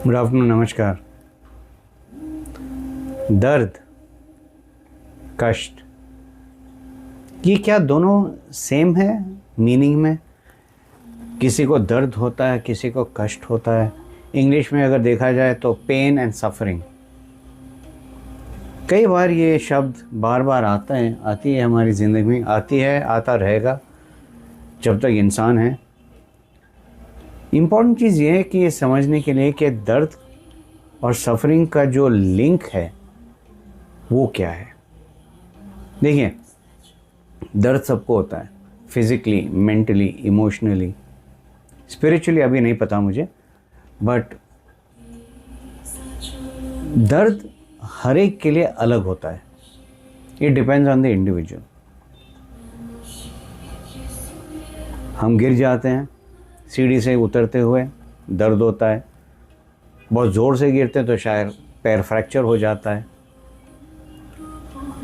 Good afternoon, नमस्कार। दर्द, कष्ट, ये क्या दोनों सेम है मीनिंग में? किसी को दर्द होता है, किसी को कष्ट होता है। इंग्लिश में अगर देखा जाए तो पेन एंड सफरिंग। कई बार ये शब्द बार बार आती है हमारी ज़िंदगी में, आती है, आता रहेगा जब तक इंसान है। इम्पॉर्टेंट चीज़ ये है कि ये समझने के लिए कि दर्द और सफरिंग का जो लिंक है वो क्या है। देखिए, दर्द सबको होता है, फिज़िकली, मेंटली, इमोशनली, स्पिरिचुअली अभी नहीं पता मुझे, बट दर्द हर एक के लिए अलग होता है। It depends on the individual. हम गिर जाते हैं, सीढ़ी से उतरते हुए दर्द होता है। बहुत ज़ोर से गिरते हैं तो शायद पैर फ्रैक्चर हो जाता है।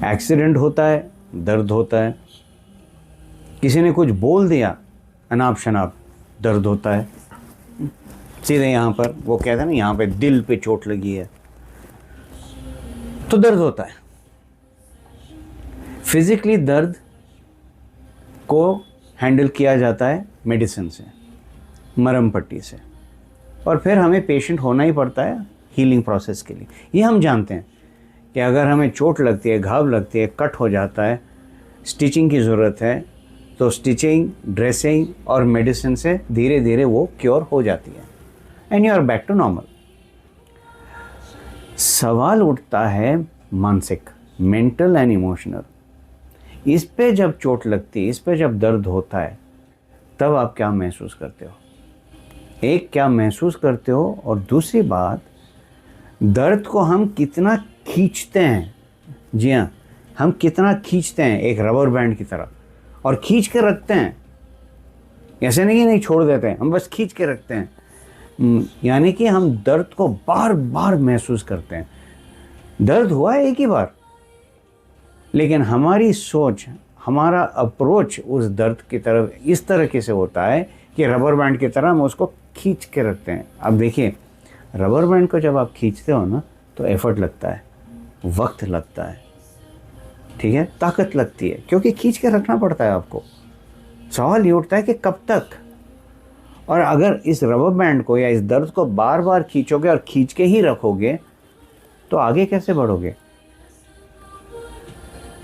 एक्सीडेंट होता है, दर्द होता है। किसी ने कुछ बोल दिया अनाप शनाप, दर्द होता है। सीधे यहाँ पर वो कहते हैं ना, यहाँ पे दिल पे चोट लगी है तो दर्द होता है। फिजिकली दर्द को हैंडल किया जाता है मेडिसिन से, मरहम पट्टी से, और फिर हमें पेशेंट होना ही पड़ता है हीलिंग प्रोसेस के लिए। ये हम जानते हैं कि अगर हमें चोट लगती है, घाव लगती है, कट हो जाता है, स्टिचिंग की ज़रूरत है, तो स्टिचिंग, ड्रेसिंग और मेडिसिन से धीरे धीरे वो क्योर हो जाती है and you are back to normal. सवाल उठता है मानसिक, मेंटल एंड इमोशनल। इस पे जब चोट लगती है, इस पे जब दर्द होता है, तब आप क्या महसूस करते हो? एक, क्या महसूस करते हो, और दूसरी बात, दर्द को हम कितना खींचते हैं। जी हाँ, हम कितना खींचते हैं, एक रबर बैंड की तरह, और खींच के रखते हैं। ऐसे नहीं कि नहीं छोड़ देते हैं, हम बस खींच के रखते हैं। यानी कि हम दर्द को बार बार महसूस करते हैं। दर्द हुआ है एक ही बार, लेकिन हमारी सोच, हमारा अप्रोच उस दर्द की तरफ इस तरीके से होता है कि रबर बैंड की तरह हम उसको खींच के रखते हैं। अब देखिए, रबर बैंड को जब आप खींचते हो ना, तो एफर्ट लगता है, वक्त लगता है, ठीक है, ताकत लगती है, क्योंकि खींच के रखना पड़ता है आपको। सवाल ये उठता है कि कब तक? और अगर इस रबर बैंड को या इस दर्द को बार बार खींचोगे और खींच के ही रखोगे, तो आगे कैसे बढ़ोगे?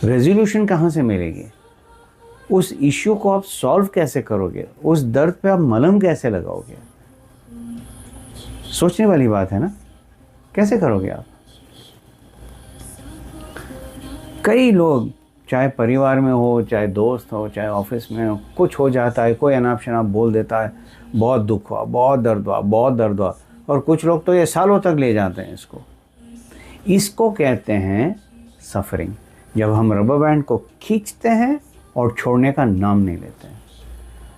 रेजोल्यूशन कहाँ से मिलेगी? उस इश्यू को आप सॉल्व कैसे करोगे? उस दर्द पे आप मलहम कैसे लगाओगे? सोचने वाली बात है ना, कैसे करोगे आप? कई लोग, चाहे परिवार में हो, चाहे दोस्त हो, चाहे ऑफिस में हो, कुछ हो जाता है, कोई अनाप शनाप बोल देता है, बहुत दुख हुआ, बहुत दर्द हुआ, बहुत दर्द हुआ, और कुछ लोग तो ये सालों तक ले जाते हैं इसको कहते हैं सफरिंग। जब हम रबर बैंड को खींचते हैं और छोड़ने का नाम नहीं लेते हैं।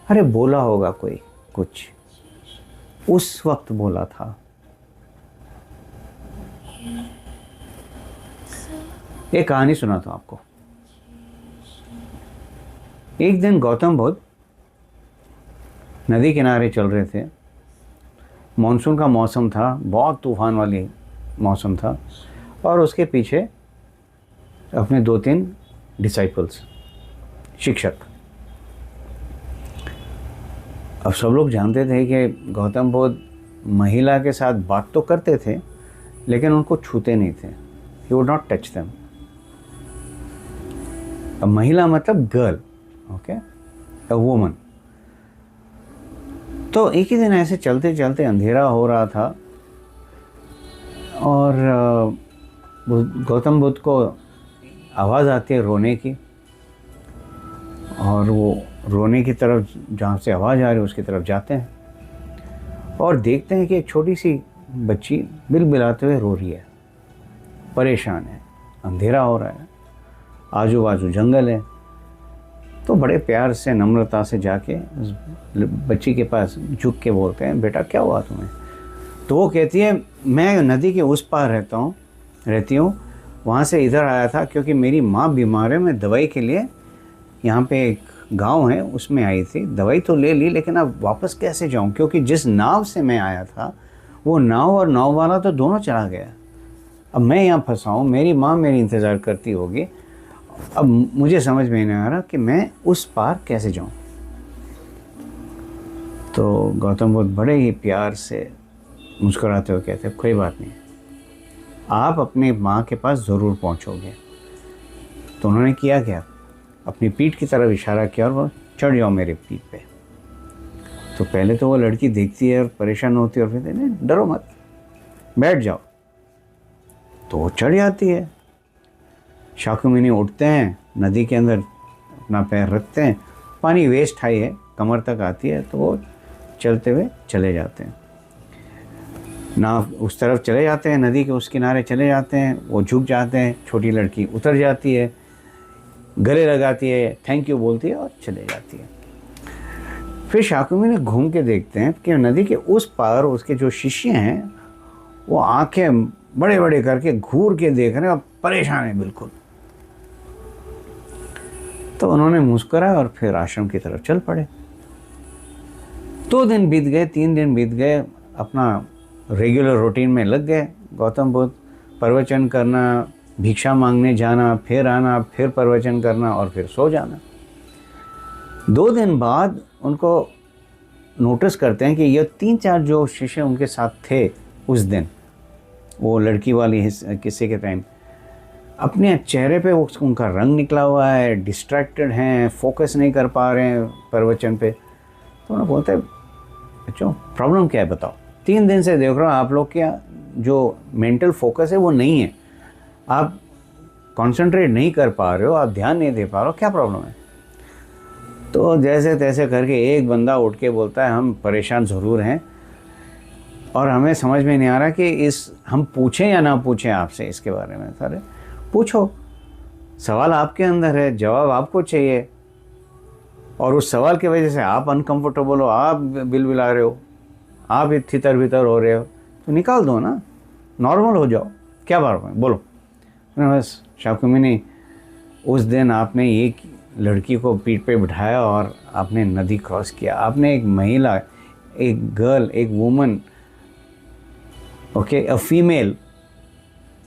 अरे बोला होगा कोई कुछ, उस वक्त बोला था। एक कहानी सुना था आपको। एक दिन गौतम बुद्ध नदी किनारे चल रहे थे। मॉनसून का मौसम था, बहुत तूफान वाली मौसम था, और उसके पीछे अपने 2-3 डिसाइपल्स, शिक्षक। अब सब लोग जानते थे कि गौतम बुद्ध महिला के साथ बात तो करते थे, लेकिन उनको छूते नहीं थे। He would not touch them. अब महिला मतलब गर्ल, ओके, अ वुमन। तो एक ही दिन ऐसे चलते चलते अंधेरा हो रहा था, और गौतम बुद्ध को आवाज़ आती है रोने की, और वो रोने की तरफ, जहाँ से आवाज़ आ रही है उसकी तरफ जाते हैं, और देखते हैं कि एक छोटी सी बच्ची बिलबिलाते हुए रो रही है, परेशान है। अंधेरा हो रहा है, आजू बाजू जंगल है। तो बड़े प्यार से, नम्रता से जाके उस बच्ची के पास झुक के बोलते हैं, बेटा क्या हुआ तुम्हें? तो वो कहती है, मैं नदी के उस पार रहती हूँ, वहाँ से इधर आया था क्योंकि मेरी माँ बीमार है। मैं दवाई के लिए यहाँ पे एक गांव है उसमें आई थी, दवाई तो ले ली, लेकिन अब वापस कैसे जाऊँ, क्योंकि जिस नाव से मैं आया था वो नाव और नाव वाला तो दोनों चला गया। अब मैं यहाँ फंसा हूँ, मेरी माँ मेरी इंतज़ार करती होगी, अब मुझे समझ में नहीं आ रहा कि मैं उस पार कैसे जाऊँ। तो गौतम बुद्ध बड़े ही प्यार से मुस्कुराते हुए कहते कोई बात नहीं, आप अपनी माँ के पास ज़रूर पहुँचोगे। तो उन्होंने किया क्या, अपनी पीठ की तरफ इशारा किया और वो चढ़ जाओ मेरे पीठ पे। तो पहले तो वो लड़की देखती है और परेशान होती है और फिर नहीं डरो मत, बैठ जाओ। तो वो चढ़ जाती है। शाकुमुनि उठते हैं, नदी के अंदर अपना पैर रखते हैं, पानी वेस्ट हाई है, कमर तक आती है, तो वो चलते हुए चले जाते हैं। नाव उस तरफ चले जाते हैं, नदी के उस किनारे चले जाते हैं, वो झुक जाते हैं, छोटी लड़की उतर जाती है, गले लगाती है, थैंक यू बोलती है और चले जाती है। फिर शाकुमुनि घूम के देखते हैं कि नदी के उस पार उसके जो शिष्य हैं वो आंखें बड़े बड़े करके घूर के देख रहे हैं और परेशान है बिल्कुल। तो उन्होंने मुस्कुराया और फिर आश्रम की तरफ चल पड़े। 2 दिन बीत गए, 3 दिन बीत गए, अपना रेगुलर रूटीन में लग गए। गौतम बुद्ध प्रवचन करना, भिक्षा मांगने जाना, फिर आना, फिर प्रवचन करना और फिर सो जाना। 2 दिन बाद उनको नोटिस करते हैं कि ये 3-4 जो शिष्य उनके साथ थे उस दिन, वो लड़की वाली किस्से के टाइम, अपने चेहरे पे उनका रंग निकला हुआ है, डिस्ट्रैक्टेड हैं, फोकस नहीं कर पा रहे हैं प्रवचन पे। तो उन्हें बोलते हैं बच्चों प्रॉब्लम क्या है बताओ, 3 दिन से देख रहा हूँ आप लोग क्या जो मेंटल फोकस है वो नहीं है, आप कंसंट्रेट नहीं कर पा रहे हो, आप ध्यान नहीं दे पा रहे हो, क्या प्रॉब्लम है। तो जैसे तैसे करके एक बंदा उठ के बोलता है हम परेशान ज़रूर हैं और हमें समझ में नहीं आ रहा कि हम पूछें या ना पूछें आपसे इसके बारे में। सारे पूछो, सवाल आपके अंदर है, जवाब आपको चाहिए, और उस सवाल की वजह से आप अनकंफर्टेबल हो, आप बिलबिला रहे हो, आप तितर बितर हो रहे हो, तो निकाल दो ना, नॉर्मल हो जाओ, क्या बात है बोलो। बस शाकुमुनि उस दिन आपने एक लड़की को पीठ पे बिठाया और आपने नदी क्रॉस किया, आपने एक महिला, एक गर्ल, एक woman, okay, a female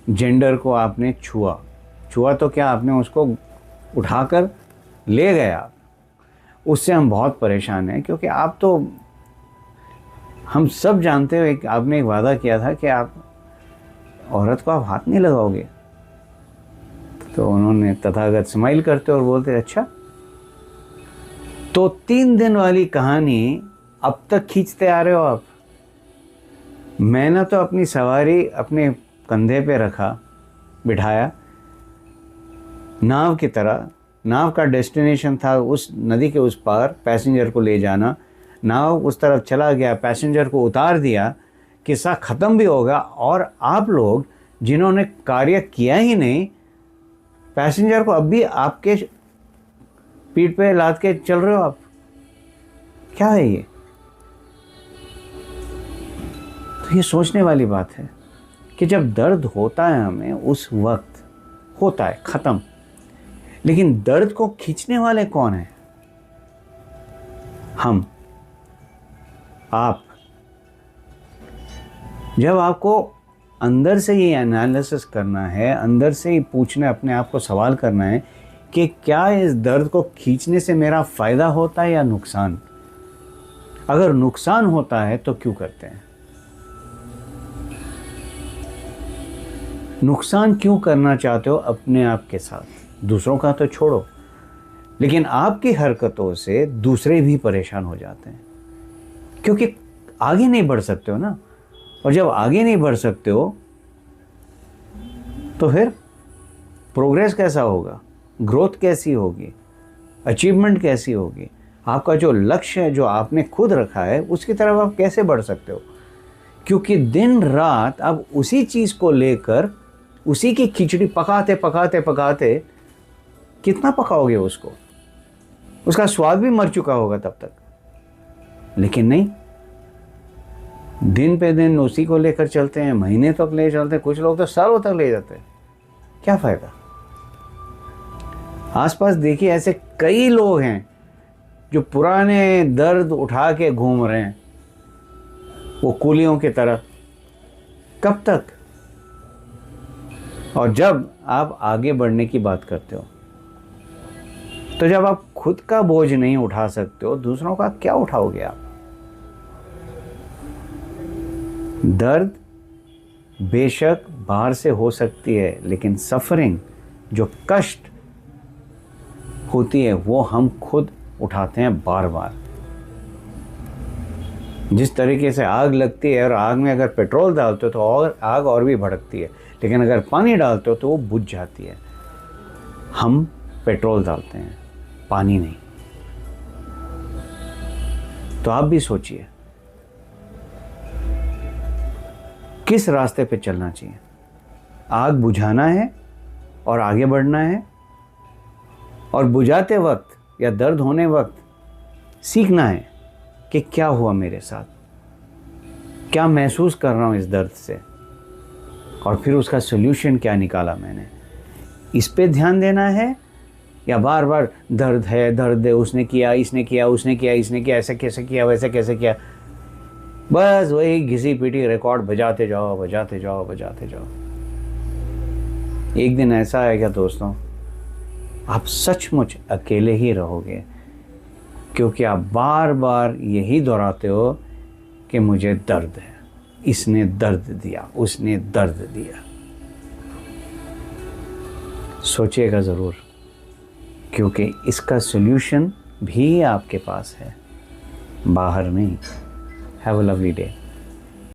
gender को आपने छुआ तो क्या आपने उसको उठाकर ले गया। उससे हम बहुत परेशान हैं क्योंकि आप तो, हम सब जानते हो आपने एक वादा किया था कि आप औरत को आप हाथ नहीं लगाओगे। तो उन्होंने तथागत स्माइल करते और बोलते अच्छा। तो 3 दिन वाली कहानी अब तक खींचते आ रहे हो आप। मैंने तो अपनी सवारी अपने कंधे पे रखा, बिठाया नाव की तरह, नाव का डेस्टिनेशन था उस नदी के उस पार पैसेंजर को ले जाना, नाव उस तरफ चला गया, पैसेंजर को उतार दिया, किस्सा ख़त्म भी होगा। और आप लोग जिन्होंने कार्य किया ही नहीं, पैसेंजर को अब भी आपके पीठ पे लाद के चल रहे हो आप, क्या है ये। तो ये सोचने वाली बात है कि जब दर्द होता है हमें उस वक्त होता है ख़त्म, लेकिन दर्द को खींचने वाले कौन हैं? हम, आप। जब आपको अंदर से ये एनालिसिस करना है, अंदर से ही पूछना, अपने आप को सवाल करना है कि क्या इस दर्द को खींचने से मेरा फ़ायदा होता है या नुकसान। अगर नुकसान होता है तो क्यों करते हैं, नुकसान क्यों करना चाहते हो अपने आप के साथ, दूसरों का तो छोड़ो, लेकिन आपकी हरकतों से दूसरे भी परेशान हो जाते हैं क्योंकि आगे नहीं बढ़ सकते हो ना। और जब आगे नहीं बढ़ सकते हो तो फिर प्रोग्रेस कैसा होगा, ग्रोथ कैसी होगी, अचीवमेंट कैसी होगी, आपका जो लक्ष्य है जो आपने खुद रखा है उसकी तरफ आप कैसे बढ़ सकते हो। क्योंकि दिन रात आप उसी चीज़ को लेकर उसी की खिचड़ी पकाते पकाते पकाते कितना पकाओगे उसको, उसका स्वाद भी मर चुका होगा तब तक। लेकिन नहीं, दिन पे दिन उसी को लेकर चलते हैं, महीने तक ले चलते हैं, कुछ लोग तो सालों तक ले जाते हैं, क्या फ़ायदा। आसपास देखिए ऐसे कई लोग हैं जो पुराने दर्द उठा के घूम रहे हैं, वो कूलियों की तरह कब तक? और जब आप आगे बढ़ने की बात करते हो, तो जब आप खुद का बोझ नहीं उठा सकते हो, दूसरों का क्या उठाओगे आप? दर्द बेशक बाहर से हो सकती है, लेकिन सफरिंग, जो कष्ट होती है, वो हम खुद उठाते हैं बार बार। जिस तरीके से आग लगती है और आग में अगर पेट्रोल डालते हो तो और आग और भी भड़कती है, लेकिन अगर पानी डालते हो तो वो बुझ जाती है। हम पेट्रोल डालते हैं, पानी नहीं। तो आप भी सोचिए किस रास्ते पे चलना चाहिए। आग बुझाना है और आगे बढ़ना है, और बुझाते वक्त या दर्द होने वक्त सीखना है कि क्या हुआ मेरे साथ, क्या महसूस कर रहा हूँ इस दर्द से, और फिर उसका सॉल्यूशन क्या निकाला मैंने। इस पे ध्यान देना है, या बार बार दर्द है, उसने किया, इसने किया, उसने किया, इसने किया, ऐसा कैसे किया, वैसे कैसे किया, बस वही घिसी पीटी रिकॉर्ड बजाते जाओ, बजाते जाओ, बजाते जाओ। एक दिन ऐसा आएगा दोस्तों, आप सचमुच अकेले ही रहोगे, क्योंकि आप बार बार यही दोहराते हो कि मुझे दर्द है, इसने दर्द दिया, उसने दर्द दिया। सोचिएगा ज़रूर, क्योंकि इसका सॉल्यूशन भी आपके पास है, बाहर नहीं। Have a lovely day.